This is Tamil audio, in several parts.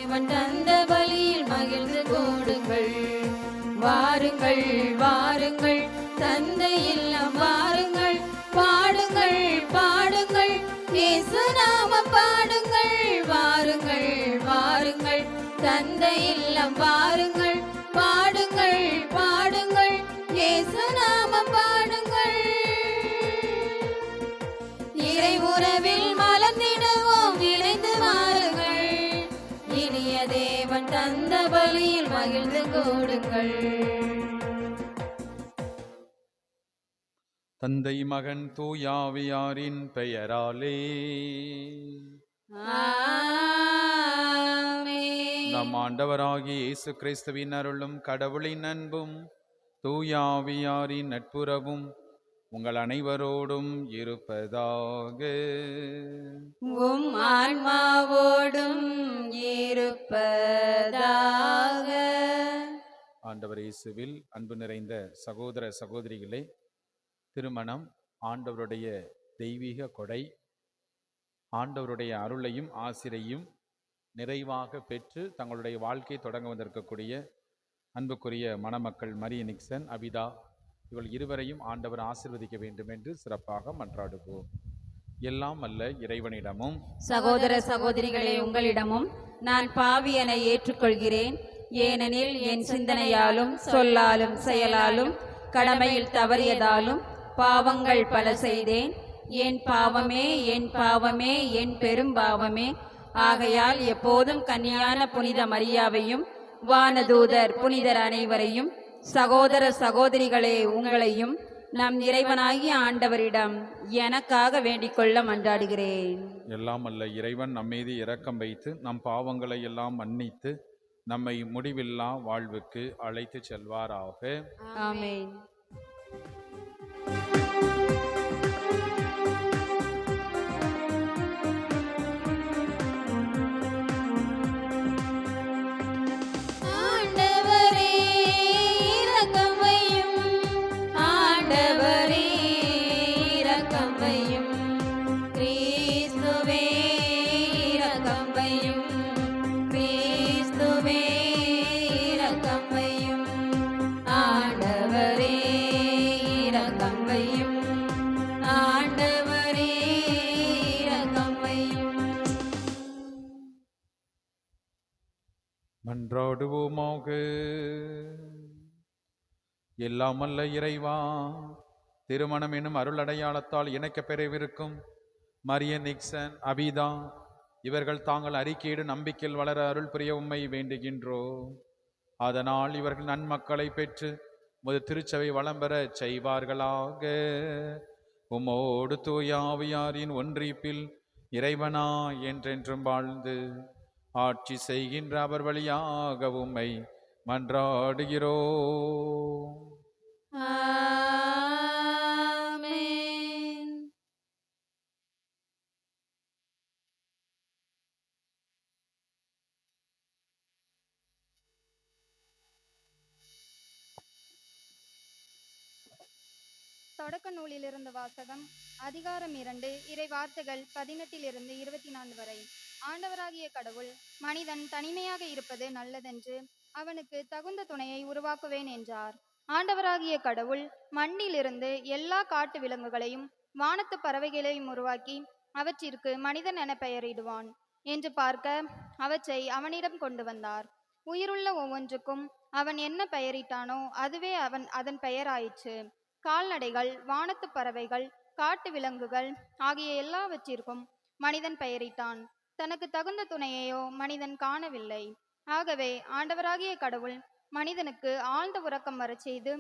தேவன் தந்த பலியில் மகிழ்ந்து கூடுங்கள். வாருங்கள் வாருங்கள் தந்தை இல்லம் வாருங்கள், பாடுங்கள் பாடுங்கள் இயேசு நாமம் பாடுங்கள். வாருங்கள் வாருங்கள் தந்தை இல்லம் வாருங்கள், பாடுங்கள் பாடுங்கள் இயேசு நாமம் பாடுங்கள். இறை உறவில் மலர்ந்திடுவோம் இணைந்து வாருங்கள், இனிய தேவன் தந்த பலியில் மகிழ்ந்து கூடுங்கள். தந்தை மகன் தூயாவியாரின் பெயராலே நம் ஆண்டவராகிய இயேசு கிறிஸ்துவின் அருளும் கடவுளின் அன்பும் தூயாவியாரின் நட்புறவும் உங்கள் அனைவரோடும் இருப்பதாக. உம் ஆன்மாவோடும் இருப்பதாக. ஆண்டவர் இயேசுவில் அன்பு நிறைந்த சகோதர சகோதரிகளே, திருமணம் ஆண்டவருடைய தெய்வீக கொடை. ஆண்டவருடைய அருளையும் ஆசிரையும் நிறைவாக பெற்று தங்களுடைய வாழ்க்கையை தொடங்க வந்திருக்கக்கூடிய அன்புக்குரிய மணமக்கள் மரிய நிக்சன், அபிதா இவள் இருவரையும் ஆண்டவர் ஆசீர்வதிக்க வேண்டும் என்று சிறப்பாக மன்றாடுவோம். எல்லாம் அல்ல இறைவனிடமும் சகோதர சகோதரிகளே, உங்களிடமும் நான் பாவி என ஏற்றுக்கொள்கிறேன். ஏனெனில் என் சிந்தனையாலும் சொல்லாலும் செயலாலும் கடமையில் தவறியதாலும் பாவங்கள் பல செய்தேன். என் பாவமே என் பாவமே என் பெரும் பாவமே. ஆகையால் எப்போதும் கன்னியான புனித மரியாவையும் வானதூதர் புனிதர் அனைவரையும் சகோதர சகோதரிகளே உங்களையும் நம் இறைவனாகிய ஆண்டவரிடம் எனக்காக வேண்டிக் கொள்ள மன்றாடுகிறேன். எல்லாம் அல்ல இறைவன் நம்மீது இரக்கம் வைத்து நம் பாவங்களை எல்லாம் மன்னித்து நம்மை முடிவில்லா வாழ்வுக்கு அழைத்து செல்வாராக. ஆமென். மன்றாடுவோமாக. எல்லாமல்ல இறைவா, திருமணம் எனும் அருள் அடையாளத்தால் இணைக்க பெறவிருக்கும் மரிய நிக்சன், அபிதா இவர்கள் தாங்கள் அறிக்கையிடும் நம்பிக்கையில் வளர அருள் புரிய உம்மை வேண்டுகின்றோம். அதனால் இவர்கள் நன்மக்களை பெற்று முது திருச்சபை வளம் பெற செய்வார்களாக. உம்மோடு தூயாவியாரின் ஒன்றிப்பில் இறைவனா என்றென்றும் வாழ்ந்து ஆட்சி செய்கின்ற அவர் வழியாக உம்மை மன்றாடுகிறோம். ஆமென். தொடக்க நூலிலிருந்து வாசகம். அதிகாரம் 2, இறை வார்த்தைகள் 18 24 வரை. ஆண்டவராகிய கடவுள் மனிதன் தனிமையாக இருப்பது நல்லதென்று அவனுக்கு தகுந்த துணையை உருவாக்குவேன் என்றார். ஆண்டவராகிய கடவுள் மண்ணிலிருந்து எல்லா காட்டு விலங்குகளையும் வானத்து பறவைகளையும் உருவாக்கி அவற்றிற்கு மனிதன் என பெயரிடுவான் என்று பார்க்க அவற்றை அவனிடம் கொண்டு வந்தார். உயிருள்ள ஒவ்வொன்றுக்கும் அவன் என்ன பெயரிட்டானோ அதுவே அதன் பெயராயிற்று. கால்நடைகள், வானத்து பறவைகள், காட்டு விலங்குகள் ஆகிய எல்லாவற்றிற்கும் மனிதன் பெயரிட்டான். தனக்கு தகுந்த துணையையோ மனிதன் காணவில்லை. ஆகவே ஆண்டவராகிய கடவுள் மனிதனுக்கு ஆழ்ந்த உறக்கம் வரச் செய்து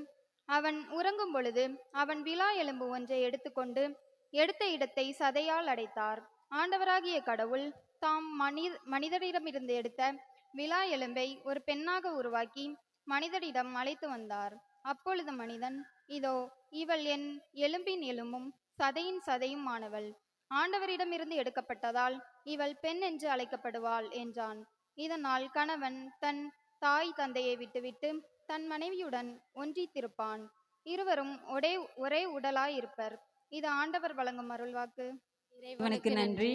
அவன் உறங்கும் பொழுது அவன் விலா எலும்பு ஒன்றை எடுத்துக்கொண்டு எடுத்த இடத்தை சதையால் அடைத்தார். ஆண்டவராகிய கடவுள் தாம் மனிதரிடமிருந்து எடுத்த விலா எலும்பை ஒரு பெண்ணாக உருவாக்கி மனிதரிடம் அழைத்து வந்தார். அப்பொழுது மனிதன், இதோ இவள் என் எலும்பின் எலும்பும் சதையின் சதையும் ஆனவள். ஆண்டவரிடமிருந்து எடுக்கப்பட்டதால் இவள் பெண் என்று அழைக்கப்படுவாள் என்றான். இதனால் கணவன் தன் தாய் தந்தையை விட்டுவிட்டு தன் மனைவியுடன் ஒன்றித்திருப்பான். இருவரும் ஒரே உடலாயிருப்பர். இது ஆண்டவர் வழங்கும் அருள்வாக்கு. இறைவனுக்கு நன்றி.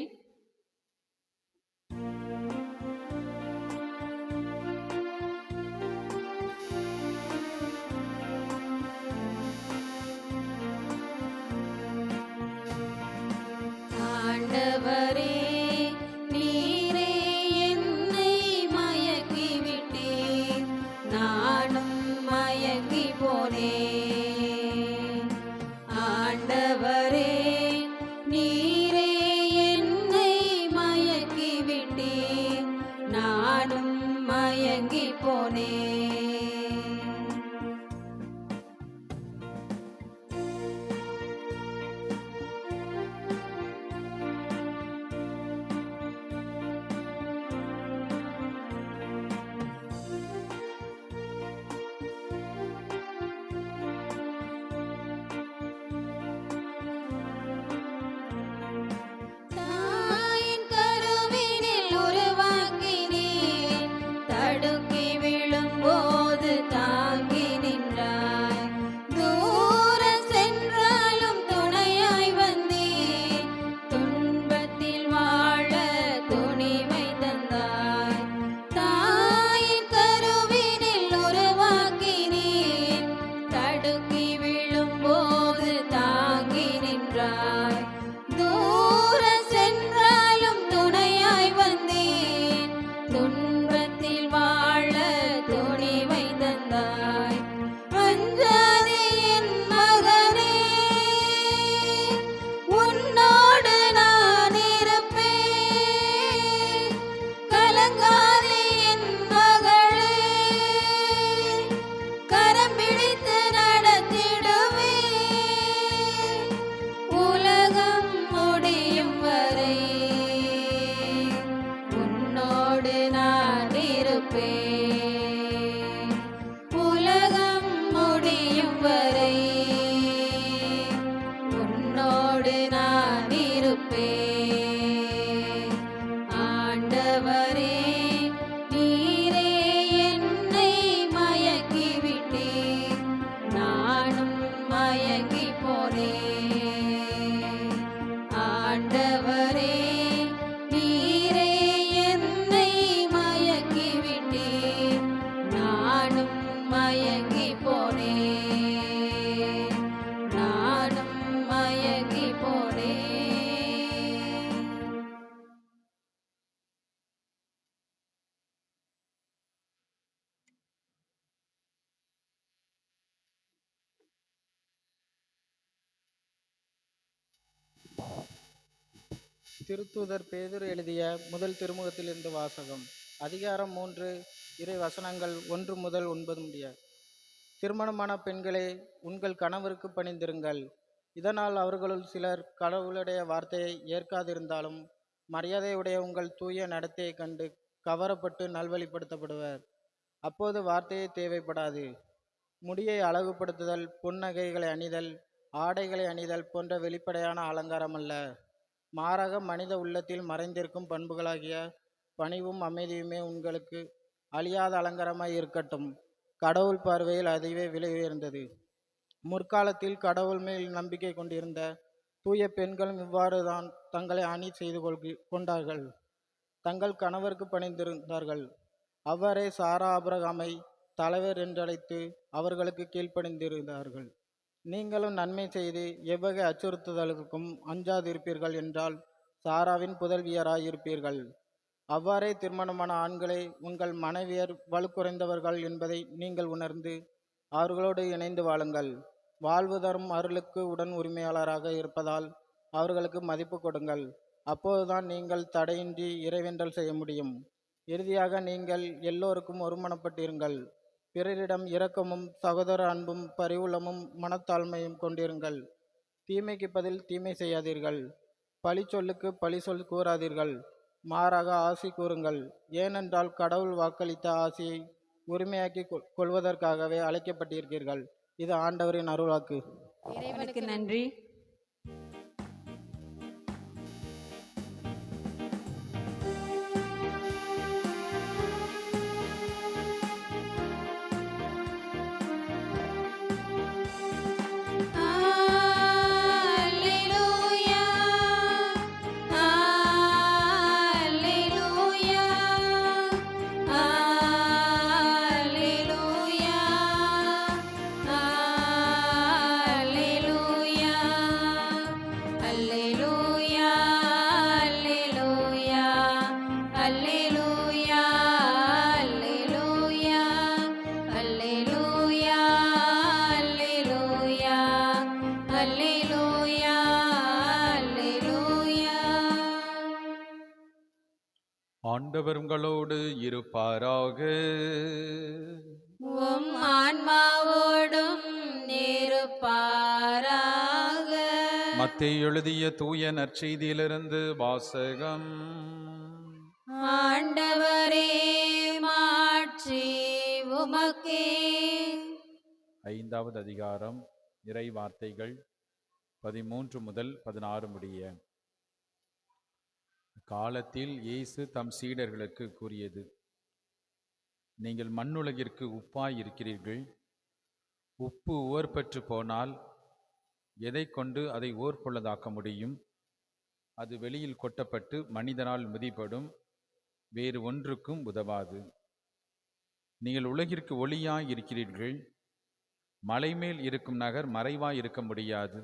ஆண்டவரே நீரே என்னை மயக்கி விட்டீர், நானும் மயங்கி போனேன். ஆண்டவரே நீரே என்னை மயக்கி விட்டீர், நானும் மயங்கி போனேன். தாயின் கருவினில் உருவாக்கினீர், தடுக்கி விழும்போது தாங்கி நின்றாய். தூர சென்றாலும் துணையாய் வந்தீர், துன்பத்தில் வாழ துணிவை தந்தாய். தாயின் கருவினில் உருவாக்கினீர், தடுக்கி விழும்போது தாங்கி நின்றாய். தூர சென்றாலும் துணையாய் வந்தேன், துன்பத்தில் வாழ துணிவை தந்தாய். அஞ்சாதே என் மகனே, உன்னோடு நான் இருப்பேன். கலங்காதே என் மகளே, கரம் பிடித்து நடத்திடுவேன். உலகம் முடியும் வரை உன்னோடு நான் இருப்பேன். உலகம் முடியும் வரை உன்னோடு நான் இருப்பேன். ஆண்டவரே நீரே என்னை மயக்கி விட்டீர், நானும் மயங்கி போனேன். ஆண்டவரே நீரே என்னை மயக்கி விட்டீர், நானும் மயங்கி போனேன். நானும் மயங்கி போனேன். திருத்தூதர் பேதுரு எழுதிய முதல் திருமுகத்திலிருந்து வாசகம். அதிகாரம் 3, இறை வசனங்கள் 1 முதல் 9 முடிய. திருமணமான பெண்களே, உங்கள் கணவருக்கு பணிந்திருங்கள். இதனால் அவர்களுள் சிலர் கடவுளுடைய வார்த்தையை ஏற்காதிருந்தாலும் மரியாதையுடைய உங்கள் தூய நடத்தையைக் கண்டு கவரப்பட்டு நல்வழிப்படுத்தப்படுவர். அப்போது வார்த்தையே தேவைப்படாது. முடியை அழகுபடுத்துதல், புன்னகைகளை அணிதல், ஆடைகளை அணிதல் போன்ற வெளிப்படையான அலங்காரம் அல்ல. மாறாக மனித உள்ளத்தில் மறைந்திருக்கும் பண்புகளாகிய பணிவும் அமைதியுமே உங்களுக்கு அழியாத அலங்காரமாய் இருக்கட்டும். கடவுள் பார்வையில் அதுவே விலை உயர்ந்தது. முற்காலத்தில் கடவுள் மேல் நம்பிக்கை கொண்டிருந்த தூய பெண்களும் இவ்வாறு தான் தங்களை அணி செய்து கொண்டார்கள். தங்கள் கணவருக்கு பணிந்திருந்தார்கள். அவ்வாறே சாரா ஆபிரகாமை தலைவர் என்றழைத்து அவர்களுக்கு கீழ்ப்படிந்திருந்தார்கள். நீங்களும் நன்மை செய்து எவ்வகை அச்சுறுத்துதலுக்கும் அஞ்சாதிருப்பீர்கள் என்றால் சாராவின் புதல்வியராயிருப்பீர்கள். அவ்வாறே திருமணமான ஆண்களே, உங்கள் மனைவியர் வலுக்குறைந்தவர்கள் என்பதை நீங்கள் உணர்ந்து அவர்களோடு இணைந்து வாழுங்கள். வாழ்வு தரும் அருளுக்கு உடன் உரிமையாளராக இருப்பதால் அவர்களுக்கு மதிப்பு கொடுங்கள். அப்போதுதான் நீங்கள் தடையின்றி இறைவேண்டல் செய்ய முடியும். இறுதியாக நீங்கள் எல்லோருக்கும் ஒருமனப்பட்டிருங்கள். பிறரிடம் இரக்கமும் சகோதர அன்பும் பரிவுள்ளமும் மனத்தாழ்மையும் கொண்டிருங்கள். தீமைக்கு பதில் தீமை செய்யாதீர்கள். பழி சொல்லுக்கு பழி சொல் கூறாதீர்கள். மாறாக ஆசி கூறுங்கள். ஏனென்றால் கடவுள் வாக்களித்த ஆசியை உரிமையாக்கி கொள்வதற்காகவே அழைக்கப்பட்டிருக்கிறீர்கள். இது ஆண்டவரின் அருள்வாக்கு. இறைவனுக்கு நன்றி. Alleluia. ஆண்டவர் உங்களோடு இருப்பாராக. உம் ஆன்மாவோடும் இருப்பாராக. மத்தேயு எழுதிய தூய நற்செய்தியிலிருந்து வாசகம். ஆண்டவரே மாட்சி உமக்கே. 5வது அதிகாரம், இறை வார்த்தைகள் 13 முதல் 16 முடிய. காலத்தில் இயேசு தம் சீடர்களுக்கு கூறியது: நீங்கள் மண்ணுலகிற்கு உப்பாய் இருக்கிறீர்கள். உப்பு உவர்பற்று போனால் எதை கொண்டு அதை உவர்ப்புள்ளதாக்க முடியும்? அது வெளியில் கொட்டப்பட்டு மனிதனால் மிதிபடும், வேறு ஒன்றுக்கும் உதவாது. நீங்கள் உலகிற்கு ஒளியாய் இருக்கிறீர்கள். மலைமேல் இருக்கும் நகர் மறைவாய் இருக்க முடியாது.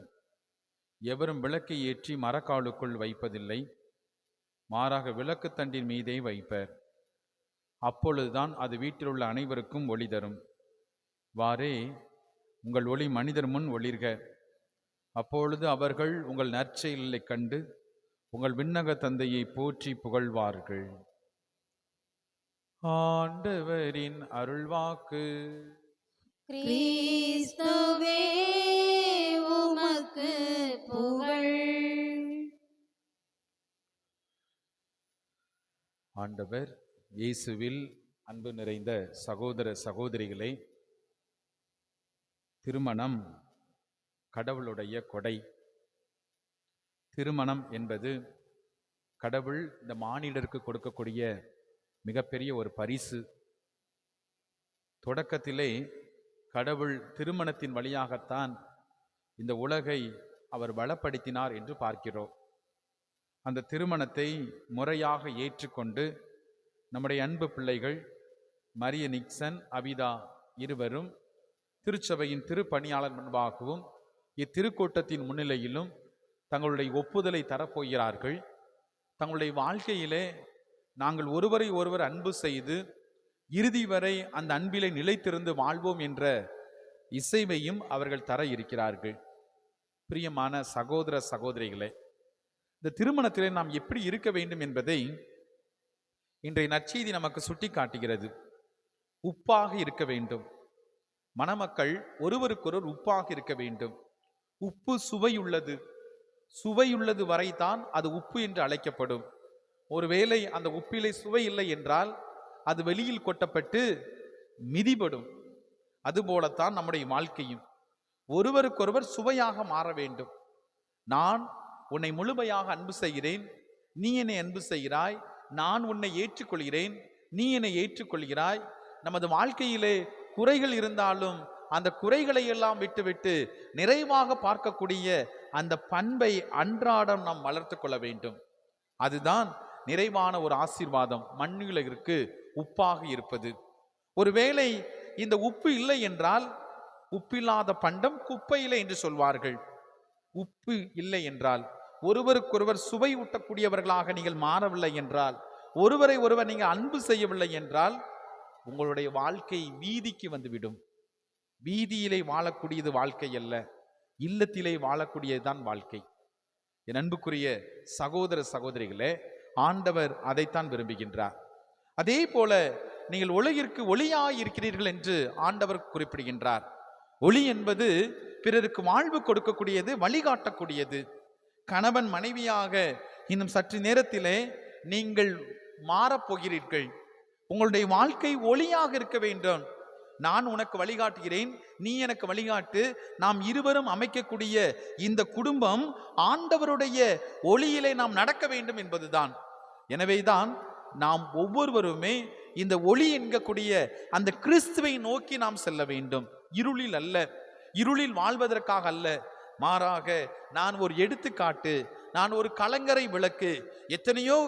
எவரும் விளக்கை ஏற்றி மரக்காலுக்குள் வைப்பதில்லை, மாறாக விளக்குத்தண்டின் மீதே வைப்பர். அப்பொழுதுதான் அது வீட்டில் உள்ள அனைவருக்கும் ஒளி தரும். வாறே, உங்கள் ஒளி மனிதர் முன் ஒளிர்க. அப்பொழுது அவர்கள் உங்கள் நற்செயலை கண்டு உங்கள் விண்ணக தந்தையை போற்றி புகழ்வார்கள். ஆண்டவரின் அருள்வாக்கு. கிறிஸ்துவே உமக்கு புகழ். ஆண்டவர் இயேசுவில் அன்பு நிறைந்த சகோதர சகோதரிகளே, திருமணம் கடவுளுடைய கொடை. திருமணம் என்பது கடவுள் இந்த மானிடருக்கு கொடுக்கக்கூடிய மிகப்பெரிய ஒரு பரிசு. தொடக்கத்திலே கடவுள் திருமணத்தின் வழியாகத்தான் இந்த உலகை அவர் வளப்படுத்தினார் என்று பார்க்கிறோம். அந்த திருமணத்தை முறையாக ஏற்றுக்கொண்டு நம்முடைய அன்பு பிள்ளைகள் மரிய நிக்சன், அபிதா இருவரும் திருச்சபையின் திருப்பணியாளர் முன்பாகவும் இத்திருக்கூட்டத்தின் முன்னிலையிலும் தங்களுடைய ஒப்புதலை தரப்போகிறார்கள். தங்களுடைய வாழ்க்கையிலே நாங்கள் ஒருவரை ஒருவர் அன்பு செய்து இறுதி வரை அந்த அன்பிலே நிலைத்திருந்து வாழ்வோம் என்ற இசைவையும் அவர்கள் தர இருக்கிறார்கள். பிரியமான சகோதர சகோதரிகளே, இந்த திருமணத்திலே நாம் எப்படி இருக்க வேண்டும் என்பதை இன்றைய நற்செய்தி நமக்கு சுட்டி காட்டுகிறது. உப்பாக இருக்க வேண்டும். மணமக்கள் ஒருவருக்கொருவர் உப்பாக இருக்க வேண்டும். உப்பு சுவையுள்ளது. சுவையுள்ளது வரைதான் அது உப்பு என்று அழைக்கப்படும். ஒருவேளை அந்த உப்பிலே சுவை இல்லை என்றால் அது வெளியில் கொட்டப்பட்டு மிதிபடும். அதுபோலத்தான் நம்முடைய வாழ்க்கையும் ஒருவருக்கொருவர் சுவையாக மாற வேண்டும். நான் உன்னை முழுமையாக அன்பு செய்கிறேன், நீ என்னை அன்பு செய்கிறாய். நான் உன்னை ஏற்றுக்கொள்கிறேன், நீ என்னை ஏற்றுக்கொள்கிறாய். நமது வாழ்க்கையிலே குறைகள் இருந்தாலும் அந்த குறைகளை எல்லாம் விட்டுவிட்டு நிறைவாக பார்க்கக்கூடிய அந்த பண்பை அன்றாடம் நாம் வளர்த்து கொள்ள வேண்டும். அதுதான் நிறைவான ஒரு ஆசீர்வாதம், மண்ணுலகிற்கு உப்பாக இருப்பது. ஒருவேளை இந்த உப்பு இல்லை என்றால், உப்பில்லாத பண்டம் குப்பையிலே என்று சொல்வார்கள். உப்பு இல்லை என்றால், ஒருவருக்கொருவர் சுவை ஊட்டக்கூடியவர்களாக நீங்கள் மாறவில்லை என்றால், ஒருவரை ஒருவர் நீங்கள் அன்பு செய்யவில்லை என்றால், உங்களுடைய வாழ்க்கை வீதிக்கு வந்துவிடும். வீதியிலே வாழக்கூடியது வாழ்க்கை அல்ல, இல்லத்திலே வாழக்கூடியதுதான் வாழ்க்கை. என் அன்புக்குரிய சகோதர சகோதரிகளே, ஆண்டவர் அதைத்தான் விரும்புகின்றார். அதே போல நீங்கள் உலகிற்கு ஒளியாய் இருக்கிறீர்கள் என்று ஆண்டவர் குறிப்பிடுகின்றார். ஒளி என்பது பிறருக்கு வாழ்வு கொடுக்கக்கூடியது, வழிகாட்டக்கூடியது. கணவன் மனைவியாக இன்னும் சற்று நேரத்திலே நீங்கள் மாறப்போகிறீர்கள். உங்களுடைய வாழ்க்கை ஒளியாக இருக்க வேண்டும். நான் உனக்கு வழிகாட்டுகிறேன், நீ எனக்கு வழிகாட்டு. நாம் இருவரும் அமைக்கக்கூடிய இந்த குடும்பம் ஆண்டவருடைய ஒளியிலே நாம் நடக்க வேண்டும் என்பதுதான். எனவேதான் நாம் ஒவ்வொருவருமே இந்த ஒளி என்கக்கூடிய அந்த கிறிஸ்துவை நோக்கி நாம் செல்ல வேண்டும். இருளில் அல்ல, இருளில் வாழ்வதற்காக அல்ல, மாறாக நான் ஒரு எடுத்துக்காட்டு, நான் ஒரு கலங்கரை விளக்கு. எத்தனையோ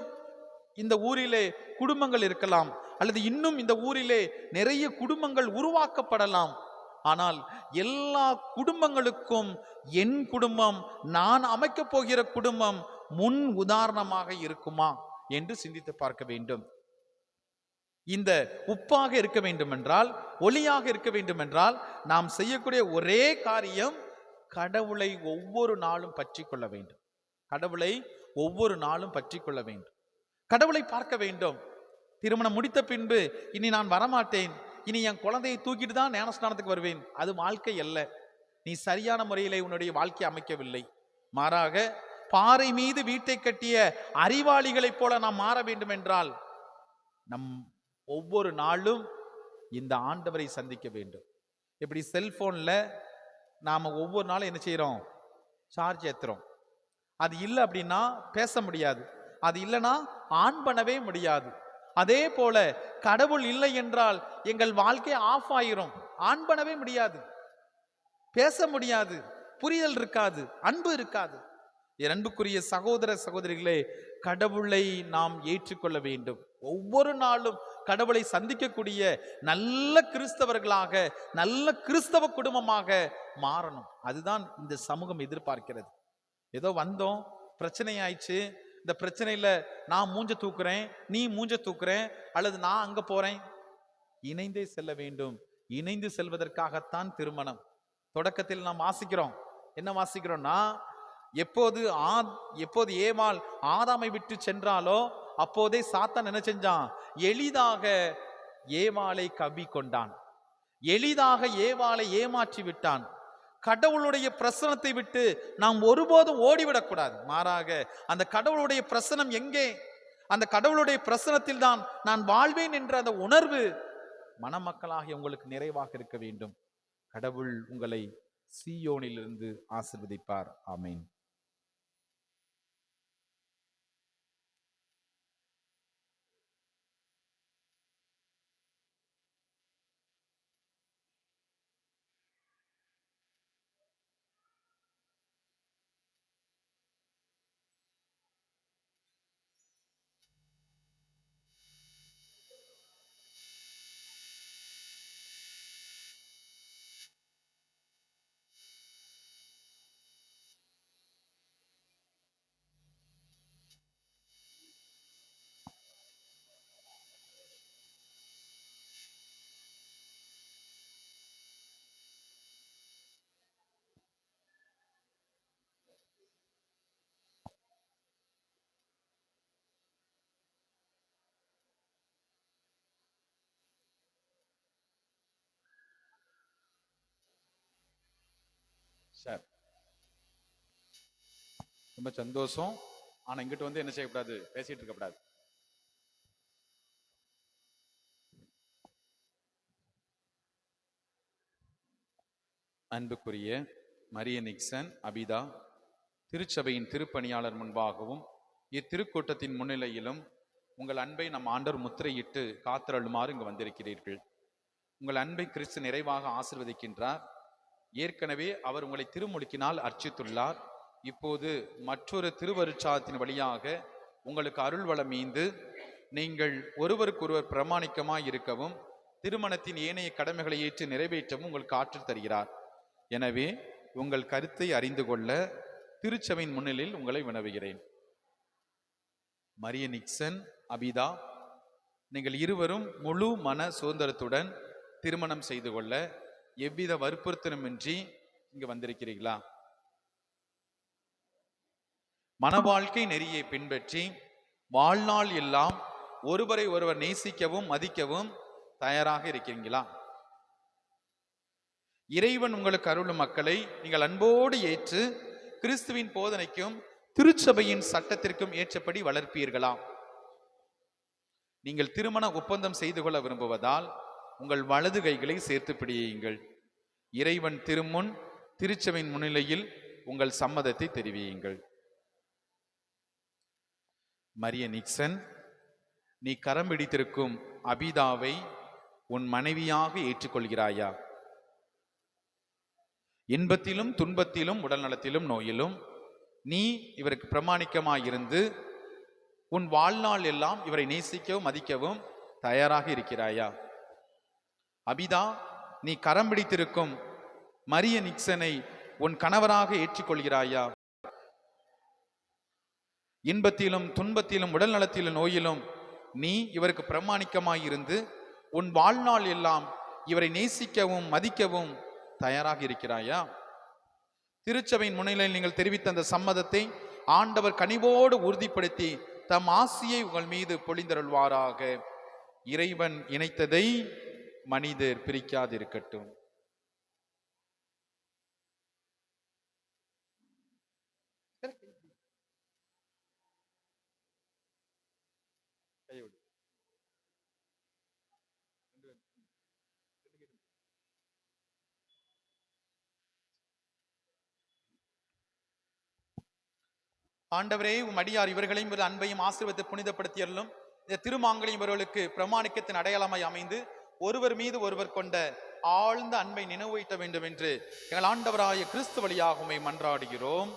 இந்த ஊரிலே குடும்பங்கள் இருக்கலாம், அல்லது இன்னும் இந்த ஊரிலே நிறைய குடும்பங்கள் உருவாக்கப்படலாம். ஆனால் எல்லா குடும்பங்களுக்கும் என் குடும்பம், நான் அமைக்கப் போகிற குடும்பம் முன் உதாரணமாக இருக்குமா என்று சிந்தித்து பார்க்க வேண்டும். இந்த உப்பாக இருக்க வேண்டும் என்றால், ஒளியாக இருக்க வேண்டும் என்றால், நாம் செய்யக்கூடிய ஒரே காரியம் கடவுளை ஒவ்வொரு நாளும் பற்றி கொள்ள வேண்டும். கடவுளை ஒவ்வொரு நாளும் பற்றி கொள்ள வேண்டும். கடவுளை பார்க்க வேண்டும். திருமணம் முடித்த பின்பு இனி நான் வரமாட்டேன், இனி என் குழந்தையை தூக்கிட்டு தான் ஞானஸ்நானத்துக்கு வருவேன், அது வாழ்க்கை அல்ல. நீ சரியான முறையிலே உன்னுடைய வாழ்க்கையை அமைக்கவில்லை. மாறாக பாறை மீது வீட்டை கட்டிய அறிவாளிகளைப் போல நாம் மாற வேண்டும் என்றால் நம் ஒவ்வொரு நாளும் இந்த ஆண்டவரை சந்திக்க வேண்டும். இப்படி செல்போன்ல நாம ஒவ்வொரு நாளும் என்ன செய்யறோம்? சார்ஜ் ஏத்துறோம். அது இல்லை அப்படின்னா பேச முடியாது, அது இல்லைன்னா ஆன் பண்ணவே முடியாது. அதே போல கடவுள் இல்லை என்றால் எங்கள் வாழ்க்கை ஆஃப் ஆயிரும், ஆன் பண்ணவே முடியாது, பேச முடியாது, புரிதல் இருக்காது, அன்பு இருக்காது. என் அன்புக்குரிய சகோதர சகோதரிகளே, கடவுளை நாம் ஏற்றுக்கொள்ள வேண்டும். ஒவ்வொரு நாளும் கடவுளை சந்திக்கக்கூடிய நல்ல கிறிஸ்தவர்களாக, நல்ல கிறிஸ்தவ குடும்பமாக மாறணும். அதுதான் இந்த சமூகம் எதிர்பார்க்கிறது. ஏதோ வந்தோம், பிரச்சனை ஆயிடுச்சு, இந்த பிரச்சனையில நான் மூஞ்ச தூக்குறேன், நீ மூஞ்ச தூக்குறேன், அல்லது நான் அங்க போறேன். இணைந்தே செல்ல வேண்டும். இணைந்து செல்வதற்காகத்தான் திருமணம். தொடக்கத்தில் நாம் வாசிக்கிறோம், என்ன வாசிக்கிறோம்னா, எப்போது ஏவாள் ஆதாமை விட்டு சென்றாலோ அப்போதே சாத்தான் என்ன செஞ்சான்? எளிதாக ஏவாளை கவி கொண்டான், எளிதாக ஏவாளை ஏமாற்றி விட்டான். கடவுளுடைய பிரசனத்தை விட்டு நாம் ஒருபோதும் ஓடிவிடக்கூடாது. மாறாக அந்த கடவுளுடைய பிரசனம் எங்கே? அந்த கடவுளுடைய பிரசனத்தில் தான் நான் வாழ்வேன் என்ற அந்த உணர்வு மணமக்களாகிய உங்களுக்கு நிறைவாக இருக்க வேண்டும். கடவுள் உங்களை சீயோனிலிருந்து ஆசீர்வதிப்பார். ஆமென். சார், ரொம்ப சந்தோஷம். ஆனா இங்கிட்ட வந்து என்ன செய்யக்கூடாது? பேசிட்டு இருக்கக்கூடாது. அன்புக்குரிய மரிய நிக்சன் அபிதா திருச்சபையின் திருப்பணியாளர் முன்பாகவும் இத்திருக்கூட்டத்தின் முன்னிலையிலும் உங்கள் அன்பை நம் ஆண்டவர் முத்திரையிட்டு காத்திரளுமாறு இங்கு வந்திருக்கிறீர்கள். உங்கள் அன்பை கிறிஸ்து நிறைவாக ஆசீர்வதிக்கின்றார். ஏற்கனவே அவர் உங்களை திருமுழுக்கினால் அர்ச்சித்துள்ளார். இப்போது மற்றொரு திருவருட்சாதத்தின் வழியாக உங்களுக்கு அருள் வளம் மீந்து நீங்கள் ஒருவருக்கொருவர் பிரமாணிக்கமாய் இருக்கவும் திருமணத்தின் ஏனைய கடமைகளை ஏற்று நிறைவேற்றவும் உங்களுக்கு ஆற்றல் தருகிறார். எனவே உங்கள் கருத்தை அறிந்து கொள்ள திருச்சபையின் முன்னிலையில் உங்களை வினவுகிறேன். மரிய நிக்சன் அபிதா, நீங்கள் இருவரும் முழு மன சுதந்திரத்துடன் திருமணம் செய்து கொள்ள எவ்வித வற்புறுத்தலுமின்றி இங்கு வந்திருக்கிறீர்களா? மனவாழ்க்கை நெறியை பின்பற்றி வாழ்நாள் எல்லாம் ஒருவரை ஒருவர் நேசிக்கவும் மதிக்கவும் தயாராக இருக்கிறீங்களா? இறைவன் உங்களுக்கு அருளும் மக்களை நீங்கள் அன்போடு ஏற்று கிறிஸ்துவின் போதனைக்கும் திருச்சபையின் சட்டத்திற்கும் ஏற்றபடி வளர்ப்பீர்களா? நீங்கள் திருமண ஒப்பந்தம் செய்து கொள்ள விரும்புவதால் உங்கள் வலது கைகளை சேர்த்து பிடியுங்கள். இறைவன் திருமுன் திருச்சபையின் முன்னிலையில் உங்கள் சம்மதத்தை தெரிவியுங்கள். மரிய நிக்சன், நீ கரம் பிடித்திருக்கும் அபிதாவை உன் மனைவியாக ஏற்றுக்கொள்கிறாயா? இன்பத்திலும் துன்பத்திலும் உடல் நலத்திலும் நோயிலும் நீ இவருக்கு பிரமாணிக்கமாயிருந்து உன் வாழ்நாள் எல்லாம் இவரை நேசிக்கவும் மதிக்கவும் தயாராக இருக்கிறாயா? அபிதா, நீ கரம் பிடித்திருக்கும் மரிய நிக்சனை உன் கணவராக ஏற்றுக்கொள்கிறாயா? இன்பத்திலும் துன்பத்திலும் உடல் நலத்திலும் நோயிலும் நீ இவருக்கு பிரமாணிக்கமாயிருந்து உன் வாழ்நாள் எல்லாம் இவரை நேசிக்கவும் மதிக்கவும் தயாராக இருக்கிறாயா? திருச்சபையின் முன்னிலையில் நீங்கள் தெரிவித்த அந்த சம்மதத்தை ஆண்டவர் கனிவோடு உறுதிப்படுத்தி தம் ஆசியை உங்கள் மீது பொழிந்தருள்வாராக. இறைவன் இணைத்ததை மனிதர் பிரிக்காதிருக்கட்டும். ஆண்டவரே, உம் அடியார் இவர்களையும் ஒரு அன்பையும் ஆசீர்வதித்து புனிதப்படுத்தியருளும். இந்த திருமாங்கலையும் இவர்களுக்கு பிரமாணிக்கத்தின் அடையாளமாய் அமைந்து ஒருவர் மீது ஒருவர் கொண்ட ஆழ்ந்த அன்பை நினைவூட்ட வேண்டும் என்று எங்கள் ஆண்டவராய கிறிஸ்து வழியாக உம்மை மன்றாடுகிறோம்.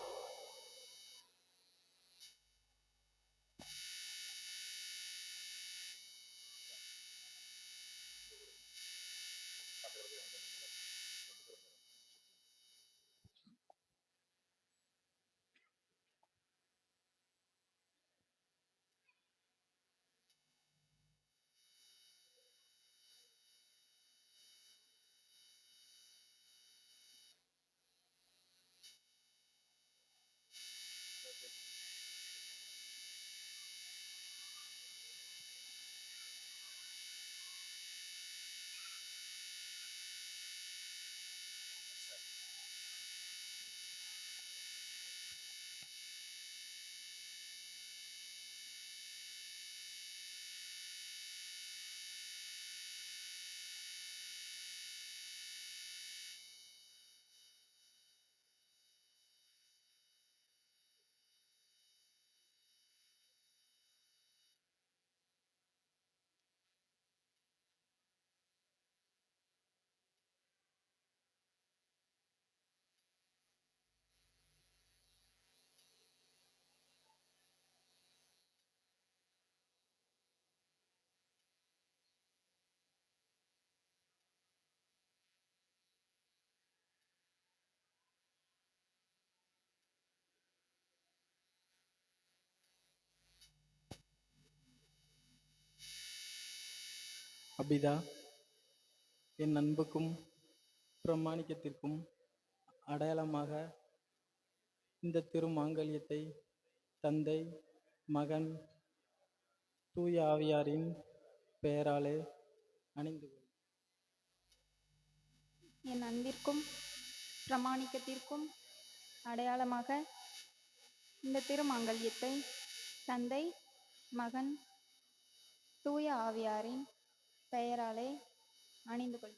அபிதா, என் அன்புக்கும் பிரமாணிக்கத்திற்கும் அடையாளமாக இந்த திருமாங்கல்யத்தை தந்தை, மகன், தூய ஆவியாரின் பெயராலே அணிந்து கொள். என் அன்பிற்கும் பிரமாணிக்கத்திற்கும் அடையாளமாக இந்த திருமாங்கல்யத்தை தந்தை, மகன், தூய ஆவியாரின் பெயராலே அணிந்து கொள்.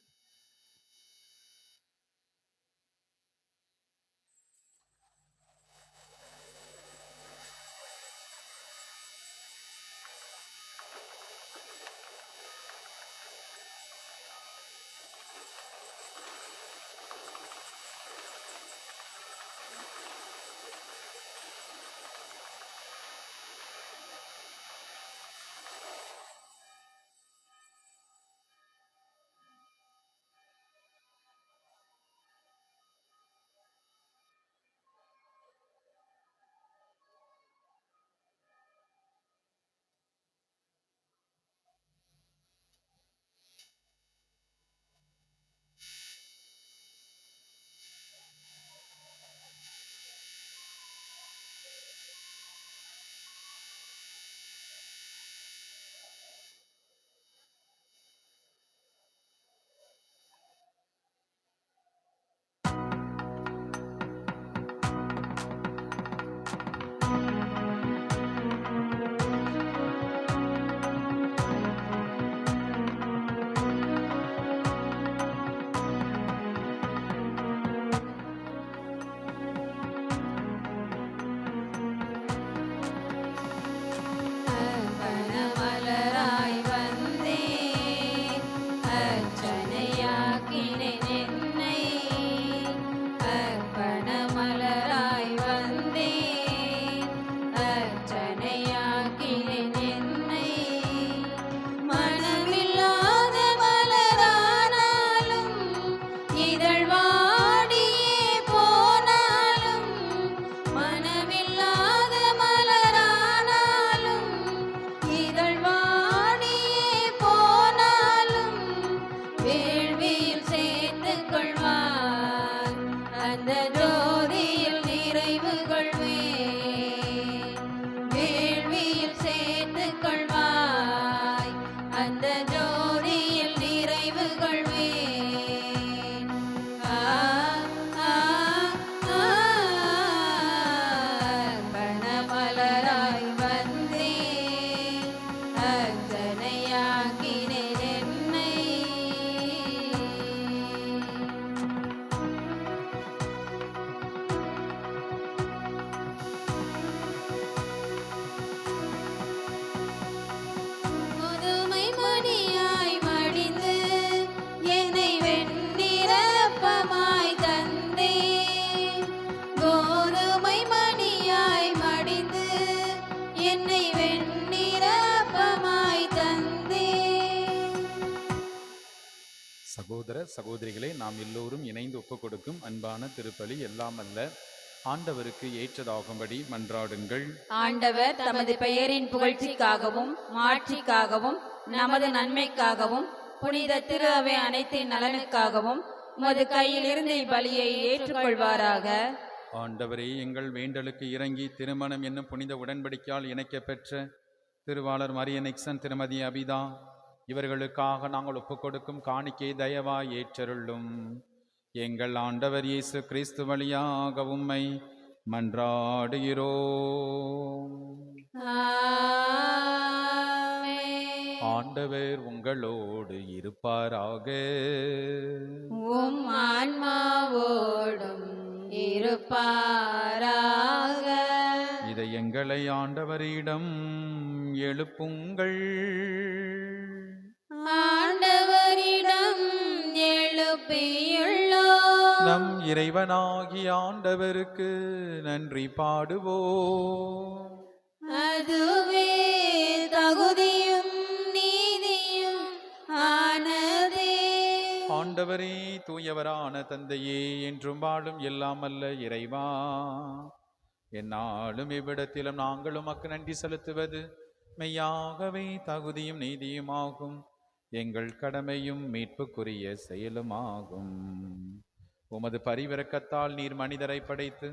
நினைவு கொள்வேன். ஆ, ஆ, ஆ, கணமலராய் வந்தேன், அர்ச்சனையாக்கினேன் என்னை. முதுமை மணியாய் மடிந்து என்னை வெண்ணிரப்பமாய் தந்தே. கோதுமை மணியாய் மடிந்து என்னை வெண்ணிரப்பமாய் தந்தே. சகோதர சகோதரிகளே, நாம் எல்லோரும் இணைந்து ஒப்புக் கொடுக்கும் அன்பான திருப்பலி எல்லாம் அல்ல ஆண்டவருக்கு ஏற்றதாகும்படி மன்றாடுங்கள். ஆண்டவர் தமது பெயரின் புகழ்ச்சிக்காகவும் மாட்சிக்காகவும் நமது நன்மைக்காகவும் புனித திரு அவை அனைத்தின் நலனுக்காகவும் உமது கையிலிருந்து இப்பலியை ஏற்றுக்கொள்வாராக. ஆண்டவரே, எங்கள் வேண்டலுக்கு இறங்கி திருமணம் என்னும் புனித உடன்படிக்கையால் இணைக்கப் பெற்ற திருவாளர் மரிய நிக்சன், திருமதி அபிதா இவர்களுக்காக நாங்கள் ஒப்புக் கொடுக்கும் காணிக்கை தயவாய் ஏற்றருளும். எங்கள் ஆண்டவர் இயேசு கிறிஸ்து வழியாக உம்மை மன்றாடுகிறோம். ஆமென். ஆண்டவர் உங்களோடு இருப்பாராக. உம் ஆன்மாவோடும் இருப்பாராக. இதை எங்களை ஆண்டவரிடம் எழுப்புங்கள். ஆண்டவரிடம் எழுப்பியுள்ளோம். நம் இறைவனாகிய ஆண்டவருக்கு நன்றி பாடுவோம். அதுவே தகுதியும் நீதியும் ஆனதே. ஆண்டவரே, தூயவரான தந்தையே, என்றும் வாழும் எல்லாம் அல்ல இறைவா, எந்நாளும் இவ்விடத்திலும் நாங்கள் உமக்கு நன்றி செலுத்துவது மெய்யாகவே தகுதியும் நீதியுமாகும். எங்கள் கடமையும் மீட்புக்குரிய செயலுமாகும். உமது பரிவிரக்கத்தால் நீர் மனிதரை படைத்து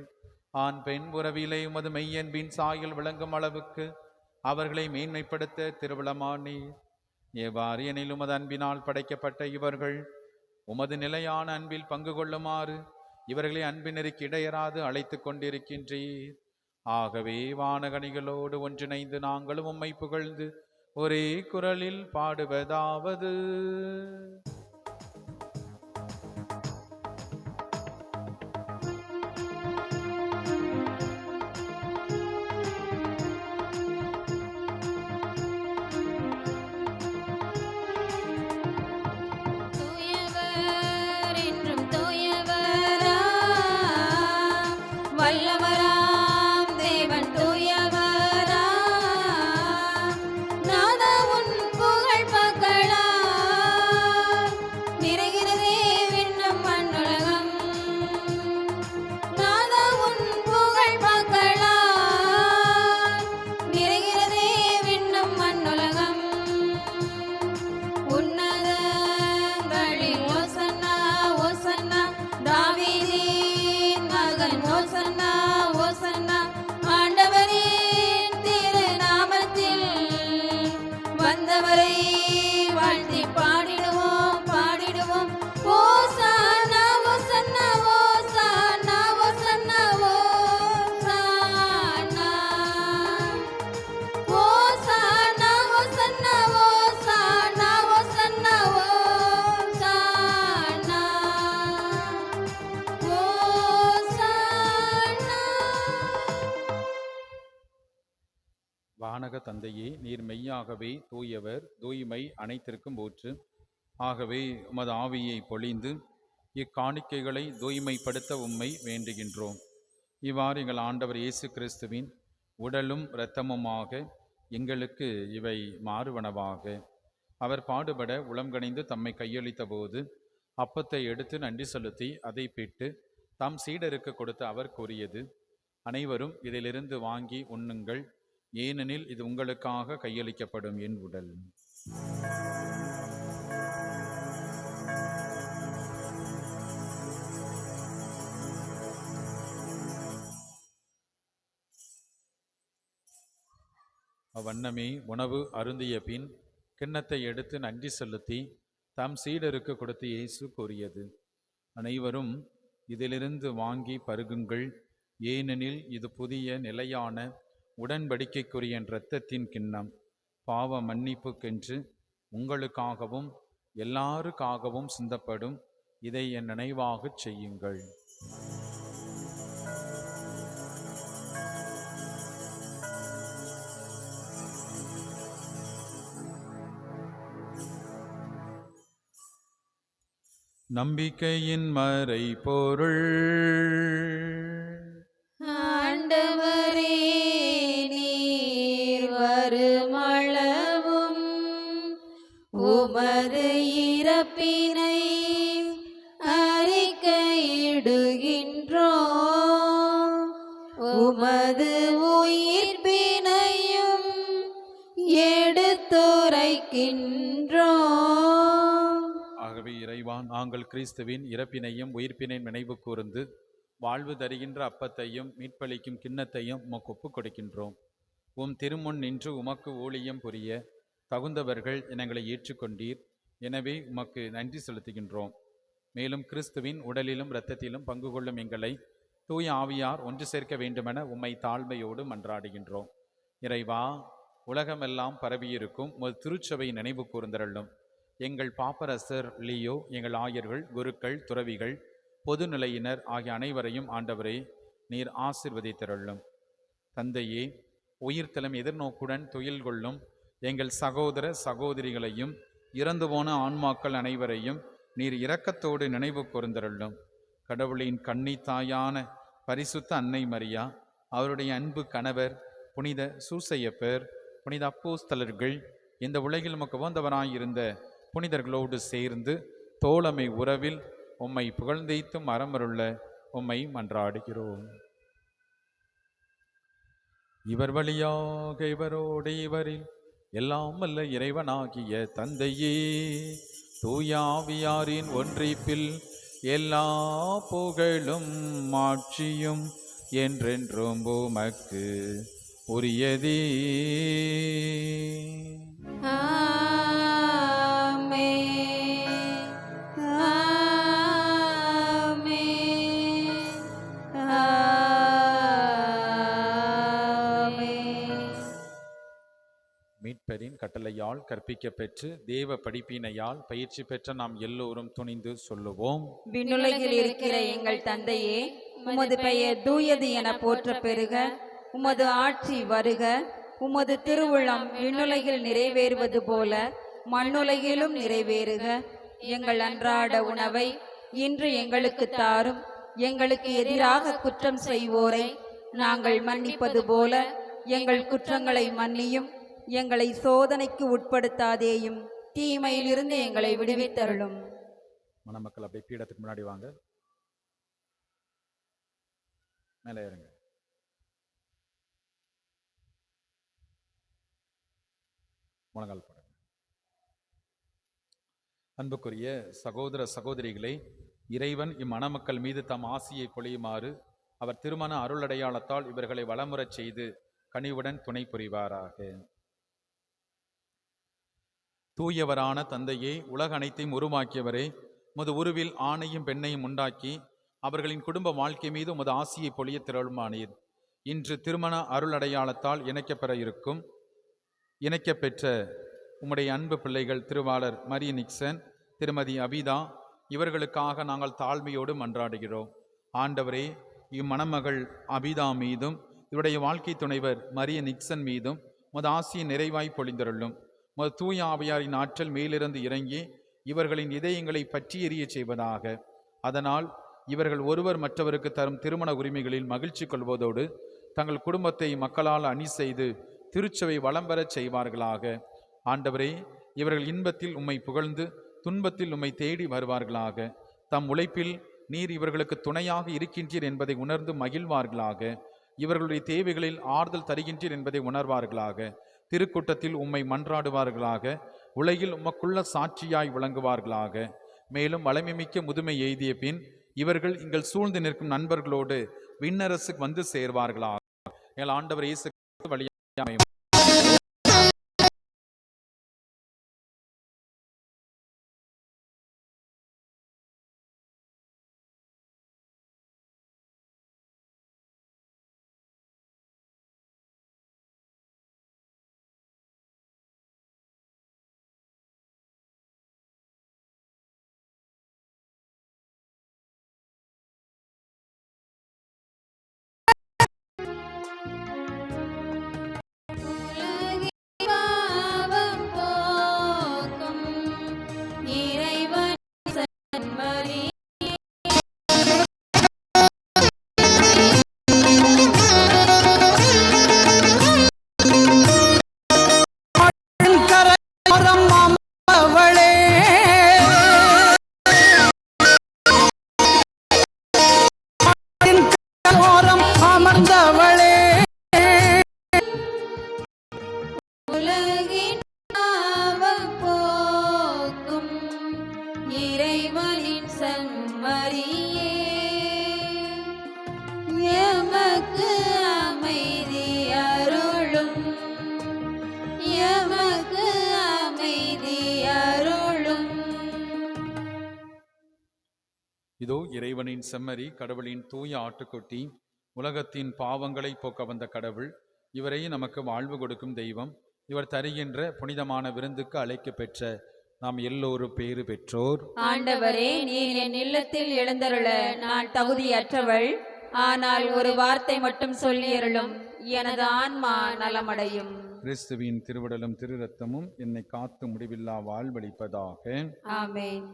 ஆண் பெண் உறவிலே உமது மெய்யன்பின் சாயல் விளங்கும் அளவுக்கு அவர்களை மேன்மைப்படுத்த திருவிழமானீர். எவ்வாறு எனில் உமது அன்பினால் படைக்கப்பட்ட இவர்கள் உமது நிலையான அன்பில் பங்கு கொள்ளுமாறு இவர்களை அன்பினருக்கு இடையராது அழைத்து கொண்டிருக்கின்றீர். ஆகவே வானகணிகளோடு ஒன்றிணைந்து நாங்களும் உம்மை புகழ்ந்து ஒரே குரலில் பாடுவதாவது: தூயவர் என்றும் தூயவராம், வல்லவராம் தேவன் தூயவராம். நாதா உன் புகழ் பகலால் நிறைகிறதே விண்ணும் மண்ணுலகம். நாதா உன் புகழ் பகலால் நிறைகிறதே விண்ணும் மண்ணுலகம். உன்னதங்களில் ஓசன்னா ஓசன்னா, தாவீதின் மகன் ஓசன்னா ஓசன்னா. ஆண்டவரின் திருநாமத்தில் வந்தவரை வாழ்த்தி பாடிடுவோம் பாடிடுவோம். ஓசானா ஓசன்னா ஓசானா ஓசன்னா ஓசானா. ஓசானா ஓசன்னா ஓசானா ஓசன்னா ஓசானா ஓசானா. வானக தந்தையே, நீர் மெய்யாகவே தூயவர், தூய்மை அனைத்திற்கும் ஊற்று. ஆகவே உமது ஆவியை பொழிந்து இக்காணிக்கைகளை தூய்மைப்படுத்த உம்மை வேண்டுகின்றோம். இவ்வாறு எங்கள் ஆண்டவர் இயேசு கிறிஸ்துவின் உடலும் இரத்தமுமாக எங்களுக்கு இவை மாறுவனவாக. அவர் பாடுபட உளம்கனிந்து தம்மை கையளித்த போது அப்பத்தை எடுத்து நன்றி செலுத்தி அதை பிட்டு தம் சீடருக்கு கொடுத்து அவர் கூறியது: அனைவரும் இதிலிருந்து வாங்கி உண்ணுங்கள், ஏனெனில் இது உங்களுக்காக கையளிக்கப்படும் என் உடல். அவ்வண்ணமே உணவு அருந்திய பின் கிண்ணத்தை எடுத்து நன்றி செலுத்தி தம் சீடருக்கு கொடுத்து இயேசு கூறியது, அனைவரும் இதிலிருந்து வாங்கி பருகுங்கள், ஏனெனில் இது புதிய நிலையான உடன்படிக்கைக்குரிய என் இரத்தத்தின் கிண்ணம், பாவ மன்னிப்புக்கென்று உங்களுக்காகவும் எல்லாருக்காகவும் சிந்தப்படும். இதை என் நினைவாகச் செய்யுங்கள். நம்பிக்கையின் மறைபொருள். ஆண்டவரே, நீர் வருமளவும் உமது இறப்பினை அறிக்கையிடுகின்றோம், உமது உயிர்ப்பினையும் எடுத்துரைக்கின்றோம். ஆகவே இறைவா, நாங்கள் கிறிஸ்துவின் இறப்பினையும் உயிர்ப்பினையும் நினைவு கூர்ந்து வாழ்வு தருகின்ற அப்பத்தையும் மீட்பளிக்கும் கிண்ணத்தையும் உமக்கு ஒப்புக் கொடுக்கின்றோம். உம் திருமுன் நின்று உமக்கு ஊழியம் புரிய தகுந்தவர்கள் எங்களை ஏற்றுக்கொண்டீர். எனவே உமக்கு நன்றி செலுத்துகின்றோம். மேலும் கிறிஸ்துவின் உடலிலும் இரத்தத்திலும் பங்கு கொள்ளும் எங்களை தூய ஆவியார் ஒன்று சேர்க்க வேண்டுமென உம்மை தாழ்மையோடு மன்றாடுகின்றோம். இறைவா, உலகமெல்லாம் பரவியிருக்கும் ஒரு திருச்சபை நினைவு கூர்ந்தருளும். எங்கள் பாப்பரசர் லியோ, எங்கள் ஆயர்கள், குருக்கள், துறவிகள், பொதுநிலையினர் ஆகிய அனைவரையும் ஆண்டவரே நீர் ஆசிர்வதித்தருளும். தந்தையே, உயிர்த்தலம் எதிர்நோக்குடன் துயில் கொள்ளும் எங்கள் சகோதர சகோதரிகளையும் இறந்து போன ஆன்மாக்கள் அனைவரையும் நீர் இரக்கத்தோடு நினைவு கூர்ந்தருளும். கடவுளின் கன்னி தாயான பரிசுத்த அன்னை மரியா, அவருடைய அன்பு கணவர் புனித சூசையப்பர், புனித அப்போஸ்தலர்கள், இந்த உலகில் உமக்கு உகந்தவராயிருந்த புனிதர்களோடு சேர்ந்து தோழமை உறவில் உம்மை புகழ்ந்தேத்தும் மரமருள்ள உம்மை மன்றாடுகிறோம். இவர் வழியாக இவரோடு இவரில் எல்லாம் வல்ல இறைவனாகிய தந்தையே, தூய ஆவியாரின் ஒன்றிப்பில் எல்லா புகழும் மாட்சியும் என்றென்றும் உமக்கு உரியதே. மீட்பரின் கட்டளையால் கற்பிக்க பெற்று தேவ படிப்பினையால் பயிற்சி பெற்ற நாம் எல்லோரும் துணிந்து சொல்லுவோம். விண்ணுலகில் இருக்கிற எங்கள் தந்தையே, உமது பெயர் தூயது என போற்ற பெறுக. உமது ஆட்சி வருக. உமது திருவுளம் விண்ணுலகில் நிறைவேறுவது போல மண்ணுலகிலும் நிறைவேறுக. எங்கள் அன்றாட உணவை இன்று எங்களுக்கு தாரும். எங்களுக்கு எதிராக குற்றம் செய்வோரை நாங்கள் மன்னிப்பது போல எங்கள் குற்றங்களை மன்னியும். எங்களை சோதனைக்கு உட்படுத்தாதேயும், தீமையிலிருந்து எங்களை விடுவித்தருளும். மணமக்கள் அப்படியே பீடத்துக்கு முன்னாடி வாங்க, மேலே ஏறுங்க. முழங்கால் போடுங்க. அன்புக்குரிய சகோதர சகோதரிகளை, இறைவன் இம்மணமக்கள் மீது தம் ஆசியை பொழியுமாறு அவர் திருமண அருளடையாளத்தால் இவர்களை வளமுறச் செய்து கனிவுடன் துணை புரிவாராக. தூயவரான தந்தையே, உலக அனைத்தையும் உருவாக்கியவரே, உமது உருவில் ஆணையும் பெண்ணையும் உண்டாக்கி அவர்களின் குடும்ப வாழ்க்கை மீது உமது ஆசியை பொழிய திரளுமானீர். இன்று திருமண அருள் அடையாளத்தால் இணைக்கப்பெற்ற உம்முடைய அன்பு பிள்ளைகள் திருவாளர் மரிய நிக்சன், திருமதி அபிதா, இவர்களுக்காக நாங்கள் தாழ்மையோடு மன்றாடுகிறோம். ஆண்டவரே, இம்மணமகள் அபிதா மீதும் இவருடைய வாழ்க்கை துணைவர் மரிய நிக்சன் மீதும் உமது ஆசியை நிறைவாய் பொழிந்தருளும். உமது தூய ஆவியாரின் ஆற்றல் மேலிருந்து இறங்கி இவர்களின் இதயங்களை பற்றி எறிய செய்வதாக. அதனால் இவர்கள் ஒருவர் மற்றவருக்கு தரும் திருமண உரிமைகளில் மகிழ்ச்சி கொள்வதோடு தங்கள் குடும்பத்தை மக்களால் அணி செய்து திருச்சபை வளம் பெறச் செய்வார்களாக. ஆண்டவரே, இவர்கள் இன்பத்தில் உம்மை புகழ்ந்து துன்பத்தில் உம்மை தேடி வருவார்களாக. தம் உழைப்பில் நீர் இவர்களுக்கு துணையாக இருக்கின்றீர் என்பதை உணர்ந்து மகிழ்வார்களாக. இவர்களுடைய தேவைகளில் ஆறுதல் தருகின்றீர் என்பதை உணர்வார்களாக. திருக்கூட்டத்தில் உம்மை மன்றாடுவார்களாக. உலகில் உமக்குள்ள சாட்சியாய் விளங்குவார்களாக. மேலும் வளமைமிக்க முதுமை எய்திய பின் இவர்கள் எங்கள் சூழ்ந்து நிற்கும் நண்பர்களோடு விண்ணரசுக்கு வந்து சேர்வார்களாக. எங்கள் ஆண்டவர் இயேசு வழியாக செம்மறியே எமக்கு அமைதி அருளும் எமக்கு அமைதி அருளும். இதோ இறைவனின் செம்மறி, கடவுளின் தூய ஆட்டுக்குட்டி, உலகத்தின் பாவங்களை போக்க வந்த கடவுள். இவரை நமக்கு வாழ்வு கொடுக்கும் தெய்வம். இவர் தருகின்ற புனிதமான விருந்துக்கு அழைக்க பெற்ற நாம் எல்லோரும் பேறு பெற்றோர். ஆண்டவரே, நீர் என் இல்லத்தில் எழுந்தருள நான் தகுதியற்றவள். ஆனால் ஒரு வார்த்தை மட்டும் சொல்லியருளும், எனது ஆன்மா நலமடையும். கிறிஸ்துவின் திருவிடலும் திரு ரத்தமும் என்னை காத்து முடிவில்லா வாழ்வளிப்பதாக. ஆமென்.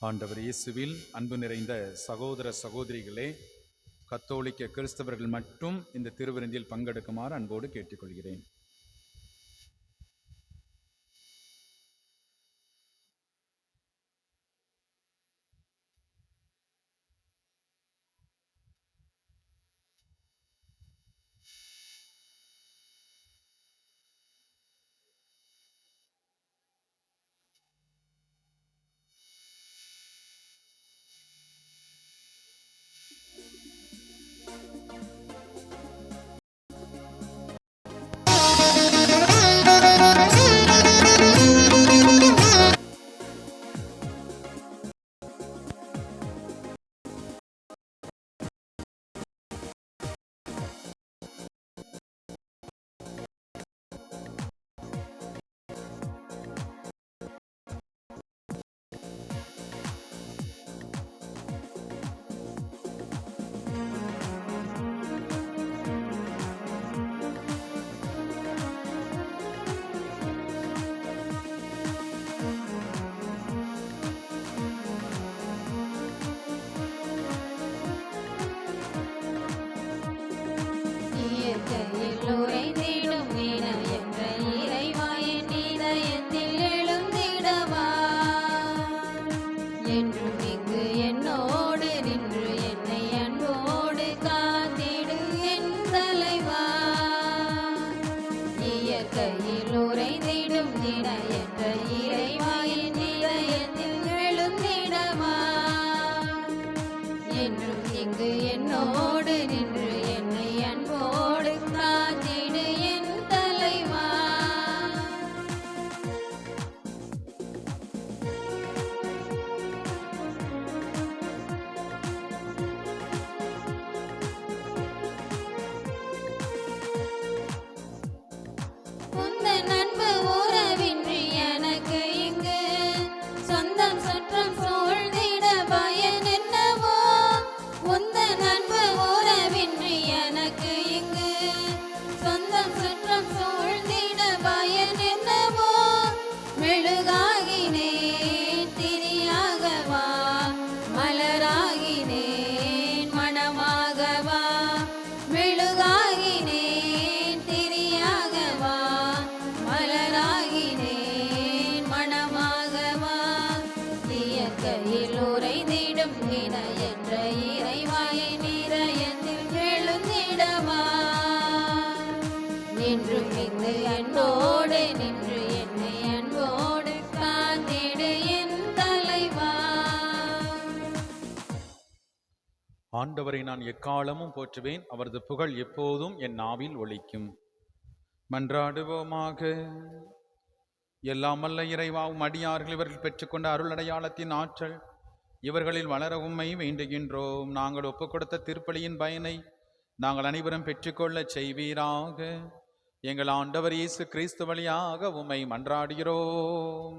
ஆண்டவர் இயேசுவில் அன்பு நிறைந்த சகோதர சகோதரிகளே, கத்தோலிக்க கிறிஸ்தவர்கள் மட்டும் இந்த திருவிருந்தில் பங்கெடுக்குமாறு அன்போடு கேட்டுக்கொள்கிறேன். இயற்கையில் உறைந்திடும் இன என்ற இறைவாயின் இதயத்தில் எழுந்திடவா. என்றும் இங்கு என்னோடு நின்று என்னை அன்போடு காத்திடு என் தலைவா. இயற்கையில் உறைந்திடும் இன என்ற இறைவாயின் இதயத்தில் எழுந்திடவா. என்றும் இங்கு என்னோடு நின்று என்னை அன்போடு காத்திடு என் தலைவா. உந்தன் அன்பு உறவின்றி எனக்கு இங்கு சொந்தம் சுற்றம் சூழ்ந்திட பயன் என்னவோ. உந்தன் அன்பு உறவின்றி எனக்கு இங்கு சொந்தம் சுற்றம் சூழ்ந்திட பயன் என்னவோ. மெழுகாகினேன் திரியாகவா, மலராகினேன் மணமாகவா. மெழுகாகினேன் திரியாகவா, மலராகினேன் மணமாகவா. இயற்கையில் உறைந்திடும் இன என்ற இறைவாயின் இதயத்தில் எழுந்திடவா. என்றும் இங்கு அன்போடு நின்று என்னை அன்போடு காத்திடு என் தலைவா. ஆண்டவரை நான் எக்காலமும் போற்றுவேன், அவரது புகழ் எப்போதும் என் நாவில் ஒலிக்கும். மன்றாடுவோமாக. எல்லாம் வல்ல இறைவாவும் அடியார்கள் இவர்கள் பெற்றுக்கொண்ட அருள் அடையாளத்தின் ஆற்றல் இவர்களில் வளர உம்மை வேண்டுகின்றோம். நாங்கள் ஒப்புக் கொடுத்த திருப்பலியின் பயனை நாங்கள் அனைவரும் பெற்றுக்கொள்ள செய்வீராக. எங்கள் ஆண்டவர் இயேசு கிறிஸ்து வழியாக உம்மை மன்றாடுகிறோம்.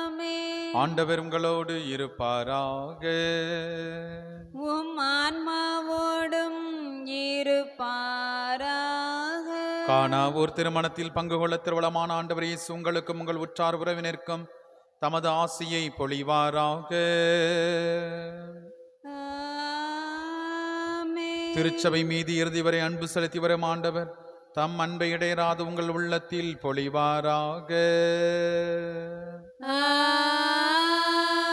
ஆமென். ஆண்டவர் உங்களோடு இருப்பாராக. உம் ஆன்மாவோடும் இருப்பாராக. கானாவூர் திருமணத்தில் பங்கு கொள்ள திருவளமான ஆண்டவர் இயேசு உங்களுக்கும் உங்கள் உற்றார் உறவினருக்கும் தமது ஆசியை பொழிவாராக. ஆமென். திருச்சபை மீது இறுதி வரை அன்பு செலுத்தி வரும் ஆண்டவர் தம் அன்பை இடையராது உங்கள் உள்ளத்தில் பொழிவாராக.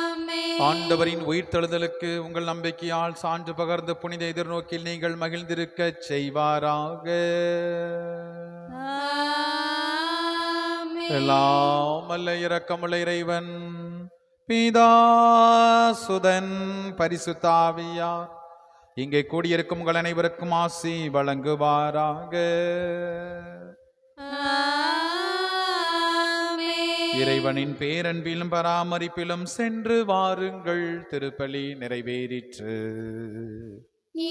ஆமென். ஆண்டவரின் உயிர்த்தெழுதலுக்கு உங்கள் நம்பிக்கையால் சான்று பகர்ந்து புனித எதிர்நோக்கில் நீங்கள் மகிழ்ந்திருக்கச் செய்வாராக. ஆமென். எல்லாம் வல்ல இரக்கமுள்ள இறைவன் பிதா சுதன் பரிசுத்தாவியார் இங்கே கூடியிருக்கும் உங்கள் அனைவருக்கும் ஆசி வழங்குவாராக. ஆமென். இறைவனின் பேரன்பிலும் பராமரிப்பிலும் சென்று வாருங்கள். திருப்பலி நிறைவேறிற்று.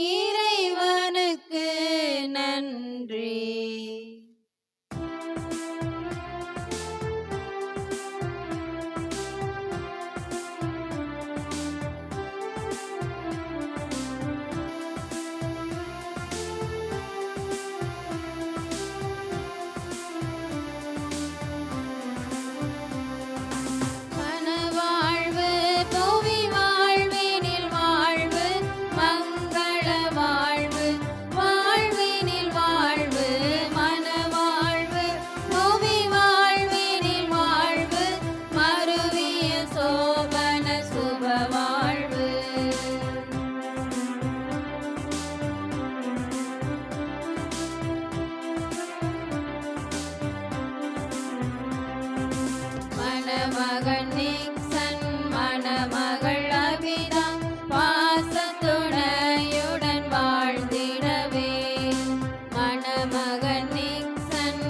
இறைவனுக்கு நன்றி. மனவாழ்வு புவி வாழ்வினில் வாழ்வு மங்கள வாழ்வு வாழ்வினில் வாழ்வு மனவாழ்வு புவி வாழ்வினில் வாழ்வு மருவிய சோபன சுப வாழ்வு. மணமகன் நிக்சன் மணமகள் அபிதா பாசத்துணையுடன் வாழ்ந்திடவே. மணமகன் நிக்சன்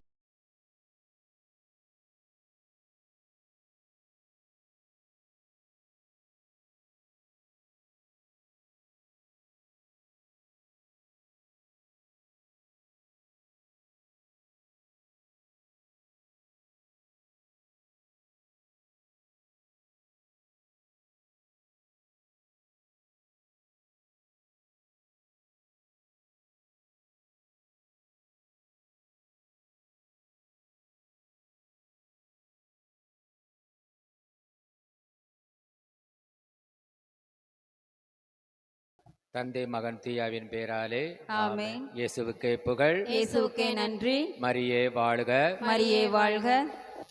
தந்தை மகன் தீயாவின் பேராலே ஆமென். இயேசுவுக்கே புகழ். இயேசுவுக்கே நன்றி. மரியே வாழ்க. மரியே வாழ்க.